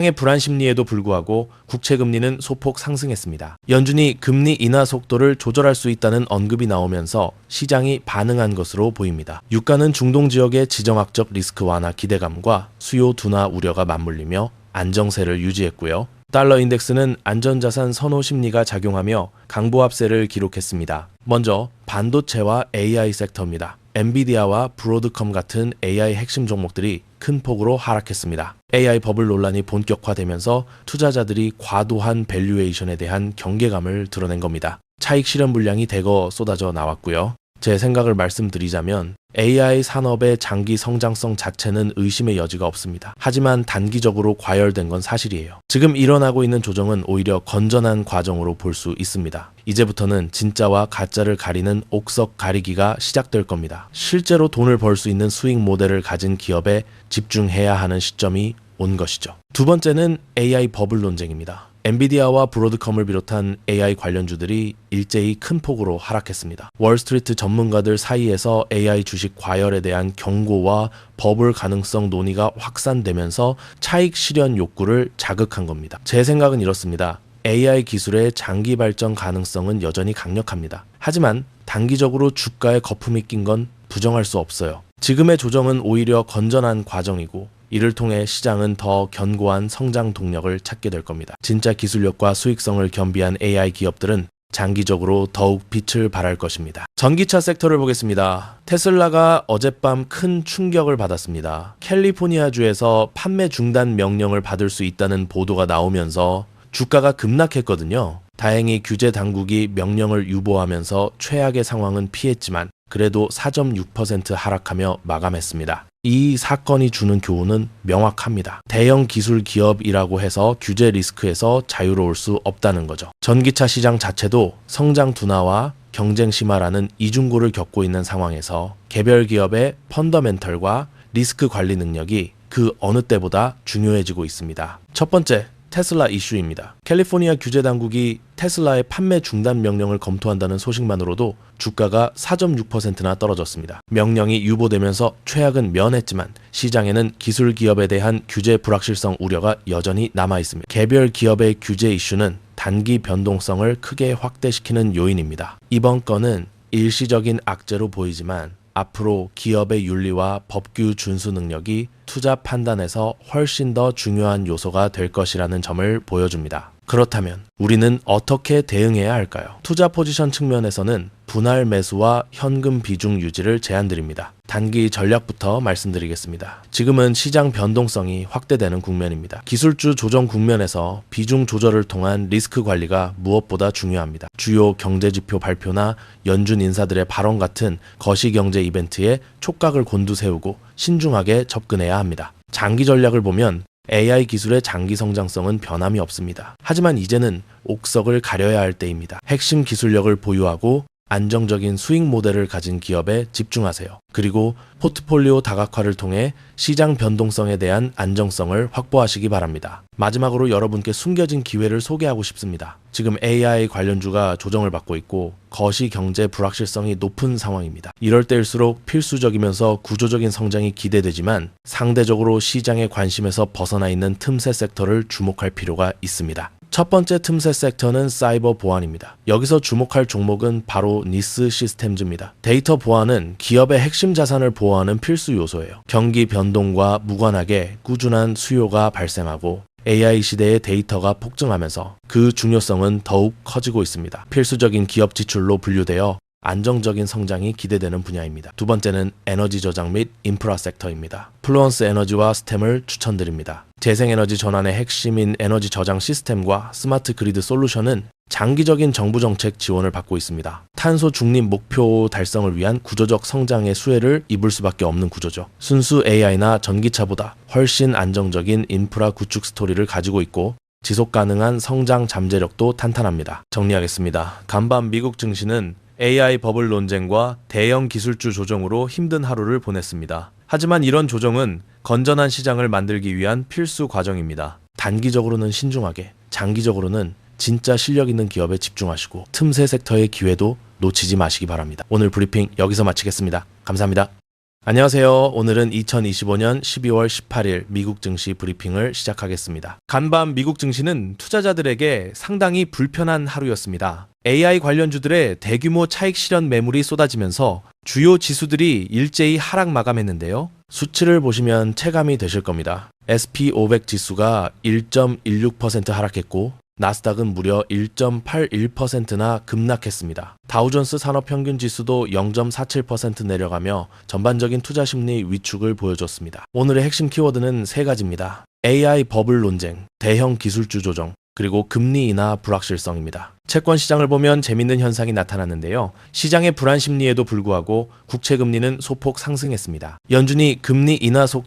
의 불안 심리에도 불구하고 국채 금리는 소폭 상승했습니다. 연준이 금리 인하 속도를 조절할 수 있다는 언급이 나오면서 시장이 반응한 것으로 보입니다. 유가는 중동 지역의 지정학적 리스크 완화 기대감과 수요 둔화 우려가 맞물리며 안정세를 유지했고요. 달러 인덱스는 안전자산 선호 심리가 작용하며 강보합세를 기록했습니다. 먼저 반도체와 AI 섹터입니다. 엔비디아와 브로드컴 같은 AI 핵심 종목들이 큰 폭으로 하락했습니다. AI 버블 논란이 본격화되면서 투자자들이 과도한 밸류에이션에 대한 경계감을 드러낸 겁니다. 차익 실현 물량이 대거 쏟아져 나왔고요. 제 생각을 말씀드리자면 AI 산업의 장기 성장성 자체는 의심의 여지가 없습니다. 하지만 단기적으로 과열된 건 사실이에요. 지금 일어나고 있는 조정은 오히려 건전한 과정으로 볼 수 있습니다. 이제부터는 진짜와 가짜를 가리는 옥석 가리기가 시작될 겁니다. 실제로 돈을 벌 수 있는 수익 모델을 가진 기업에 집중해야 하는 시점이 온 것이죠. 두 번째는 AI 버블 논쟁입니다. 엔비디아와 브로드컴을 비롯한 AI 관련주들이 일제히 큰 폭으로 하락했습니다. 월스트리트 전문가들 사이에서 AI 주식 과열에 대한 경고와 버블 가능성 논의가 확산되면서 차익 실현 욕구를 자극한 겁니다. 제 생각은 이렇습니다. AI 기술의 장기 발전 가능성은 여전히 강력합니다. 하지만 단기적으로 주가에 거품이 낀 건 부정할 수 없어요. 지금의 조정은 오히려 건전한 과정이고 이를 통해 시장은 더 견고한 성장 동력을 찾게 될 겁니다. 진짜 기술력과 수익성을 겸비한 AI 기업들은 장기적으로 더욱 빛을 발할 것입니다. 전기차 섹터를 보겠습니다. 테슬라가 어젯밤 큰 충격을 받았습니다. 캘리포니아주에서 판매 중단 명령을 받을 수 있다는 보도가 나오면서 주가가 급락했거든요. 다행히 규제 당국이 명령을 유보하면서 최악의 상황은 피했지만 그래도 4.6% 하락하며 마감했습니다. 이 사건이 주는 교훈은 명확합니다. 대형 기술 기업이라고 해서 규제 리스크에서 자유로울 수 없다는 거죠. 전기차 시장 자체도 성장 둔화와 경쟁 심화라는 이중고를 겪고 있는 상황에서 개별 기업의 펀더멘털과 리스크 관리 능력이 그 어느 때보다 중요해지고 있습니다. 첫 번째, 테슬라 이슈입니다. 캘리포니아 규제 당국이 테슬라의 판매 중단 명령을 검토한다는 소식만으로도 주가가 4.6%나 떨어졌습니다. 명령이 유보되면서 최악은 면했지만 시장에는 기술 기업에 대한 규제 불확실성 우려가 여전히 남아 있습니다. 개별 기업의 규제 이슈는 단기 변동성을 크게 확대시키는 요인입니다. 이번 건은 일시적인 악재로 보이지만 앞으로 기업의 윤리와 법규 준수 능력이 투자 판단에서 훨씬 더 중요한 요소가 될 것이라는 점을 보여줍니다. 그렇다면 우리는 어떻게 대응해야 할까요? 투자 포지션 측면에서는 분할 매수와 현금 비중 유지를 제안드립니다. 단기 전략부터 말씀드리겠습니다. 지금은 시장 변동성이 확대되는 국면입니다. 기술주 조정 국면에서 비중 조절을 통한 리스크 관리가 무엇보다 중요합니다. 주요 경제지표 발표나 연준 인사들의 발언 같은 거시경제 이벤트에 촉각을 곤두세우고 신중하게 접근해야 합니다. 장기 전략을 보면 AI 기술의 장기 성장성은 변함이 없습니다. 하지만 이제는 옥석을 가려야 할 때입니다. 핵심 기술력을 보유하고 안정적인 수익 모델을 가진 기업에 집중하세요. 그리고 포트폴리오 다각화를 통해 시장 변동성에 대한 안정성을 확보하시기 바랍니다. 마지막으로 여러분께 숨겨진 기회를 소개하고 싶습니다. 지금 AI 관련주가 조정을 받고 있고 거시 경제 불확실성이 높은 상황입니다. 이럴 때일수록 필수적이면서 구조적인 성장이 기대되지만 상대적으로 시장의 관심에서 벗어나 있는 틈새 섹터를 주목할 필요가 있습니다. 첫 번째 틈새 섹터는 사이버 보안입니다. 여기서 주목할 종목은 바로 니스 시스템즈입니다. 데이터 보안은 기업의 핵심 자산을 보호하는 필수 요소예요. 경기 변동과 무관하게 꾸준한 수요가 발생하고 AI 시대의 데이터가 폭증하면서 그 중요성은 더욱 커지고 있습니다. 필수적인 기업 지출로 분류되어 안정적인 성장이 기대되는 분야입니다. 두 번째는 에너지 저장 및 인프라 섹터입니다. 플루언스 에너지와 스템을 추천드립니다. 재생에너지 전환의 핵심인 에너지 저장 시스템과 스마트 그리드 솔루션은 장기적인 정부 정책 지원을 받고 있습니다. 탄소 중립 목표 달성을 위한 구조적 성장의 수혜를 입을 수밖에 없는 구조죠. 순수 AI나 전기차보다 훨씬 안정적인 인프라 구축 스토리를 가지고 있고 지속 가능한 성장 잠재력도 탄탄합니다. 정리하겠습니다. 간밤 미국 증시는 AI 버블 논쟁과 대형 기술주 조정으로 힘든 하루를 보냈습니다. 하지만 이런 조정은 건전한 시장을 만들기 위한 필수 과정입니다. 단기적으로는 신중하게, 장기적으로는 진짜 실력 있는 기업에 집중하시고 틈새 섹터의 기회도 놓치지 마시기 바랍니다. 오늘 브리핑 여기서 마치겠습니다. 감사합니다. 안녕하세요. 오늘은 2025년 12월 18일 미국 증시 브리핑을 시작하겠습니다. 간밤 미국 증시는 투자자들에게 상당히 불편한 하루였습니다. AI 관련주들의 대규모 차익 실현 매물이 쏟아지면서 주요 지수들이 일제히 하락 마감했는데요. 수치를 보시면 체감이 되실 겁니다. SP500 지수가 1.16% 하락했고 나스닥은 무려 1.81%나 급락했습니다. 다우존스 산업평균 지수도 0.47% 내려가며 전반적인 투자 심리 위축을 보여줬습니다. 오늘의 핵심 키워드는 세 가지입니다. AI 버블 논쟁, 대형 기술주 조정, 그리고 금리 인하 불확실성입니다. 채권 시장을 보면 재밌는 현상이 나타났는데요. 시장의 불안 심리에도 불구하고 국채 금리는 소폭 상승했습니다. 연준이 금리 인하 속도를